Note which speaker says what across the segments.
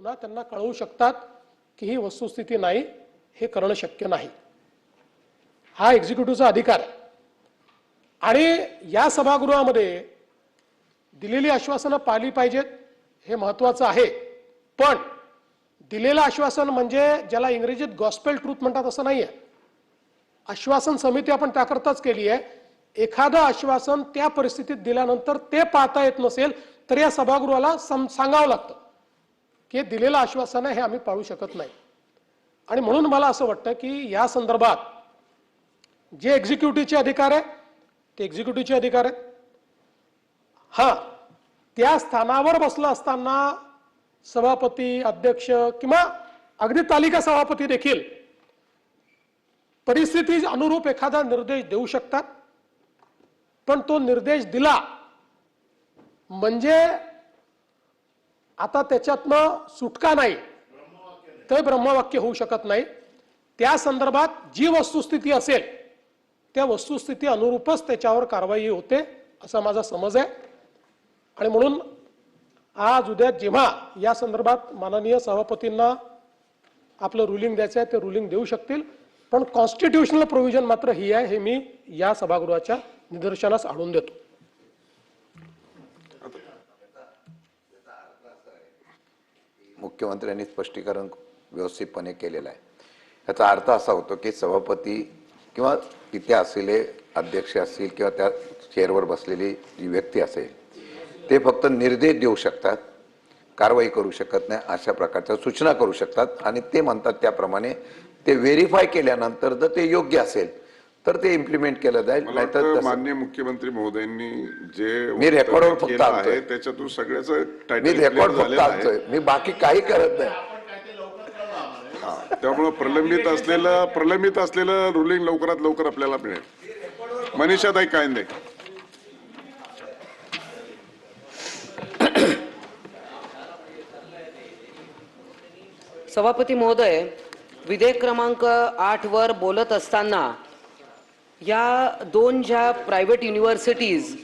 Speaker 1: पुन्हा त्यांना कळवू शकतात की ही वस्तुस्थिती नाही, हे करणं शक्य नाही। हा एक्झिक्युटिव्हचा अधिकार आहे आणि या सभागृहामध्ये दिलेली आश्वासनं पाळली पाहिजेत, हे महत्त्वाचं आहे। पण दिलेलं आश्वासन म्हणजे ज्याला इंग्रजीत गॉस्पेल ट्रूथ म्हणतात असं नाहीये। आश्वासन समिती आपण त्याकरताच केली आहे, एखादं आश्वासन त्या परिस्थितीत दिल्यानंतर ते पाळता येत नसेल तर या सभागृहाला सांगावं लागतं की दिलेलं आश्वासन आहे, हे आम्ही पाळू शकत नाही। आणि म्हणून मला असं वाटतं की या संदर्भात जे एक्झिक्युटिव्हचे अधिकार आहे ते एक्झिक्युटिव्हचे अधिकार आहेत। हां, त्या स्थानावर बसला असताना सभापती, अध्यक्ष किंवा अगदी तालिका सभापती देखील परिस्थिती अनुरूप एखादा निर्देश देऊ शकतात, पण तो निर्देश दिला म्हणजे आता त्याच्यातनं सुटका नाही, ते ब्रह्मवाक्य होऊ शकत नाही। त्या संदर्भात जी वस्तुस्थिती असेल त्या वस्तुस्थिती अनुरूपच त्याच्यावर कारवाई होते असा माझा समज आहे। आणि म्हणून आज उद्या जेव्हा या संदर्भात माननीय सभापतींना आपलं रुलिंग द्यायचं आहे ते रुलिंग देऊ शकतील, पण कॉन्स्टिट्यूशनल प्रोव्हिजन मात्र ही आहे, हे मी या सभागृहाच्या निदर्शनास आणून देतो।
Speaker 2: मुख्यमंत्र्यांनी स्पष्टीकरण व्यवस्थितपणे केलेलं आहे। याचा अर्थ असा होतो की सभापती किंवा तिथे असलेले अध्यक्ष असतील किंवा त्या चेअरवर बसलेली जी व्यक्ती असेल ते फक्त निर्देश देऊ शकतात, कारवाई करू शकत नाही, अशा प्रकारच्या सूचना करू शकतात। आणि ते म्हणतात त्याप्रमाणे ते व्हेरीफाय केल्यानंतर जर ते योग्य असेल तर ते इम्प्लिमेंट केलं जाईल।
Speaker 3: नाहीतर माननीय मुख्यमंत्री महोदयांनी जे
Speaker 2: मी रेकॉर्डवर फक्त
Speaker 3: आहे त्याच्यातून सगळ्याचं
Speaker 2: मी रेकॉर्ड फक्त आणतोय, मी बाकी काही करत नाही।
Speaker 3: त्यामुळे प्रलंबित असलेलं रुलिंग लवकरात लवकर आपल्याला मिळेल। मनीषाताई कायंदे।
Speaker 4: सभापती महोदय, विधेयक क्रमांक 8 वर बोलत असताना या दोन ज्या प्रायव्हेट युनिव्हर्सिटीज,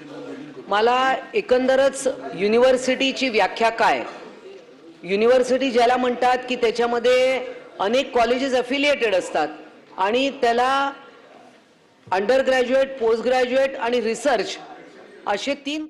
Speaker 4: मला एकंदरच युनिव्हर्सिटीची व्याख्या काय, युनिव्हर्सिटी ज्याला म्हणतात की त्याच्यामध्ये अनेक कॉलेजेस अफिलिएटेड असतात आणि त्याला अंडर ग्रॅज्युएट, पोस्ट ग्रॅज्युएट आणि रिसर्च असे 3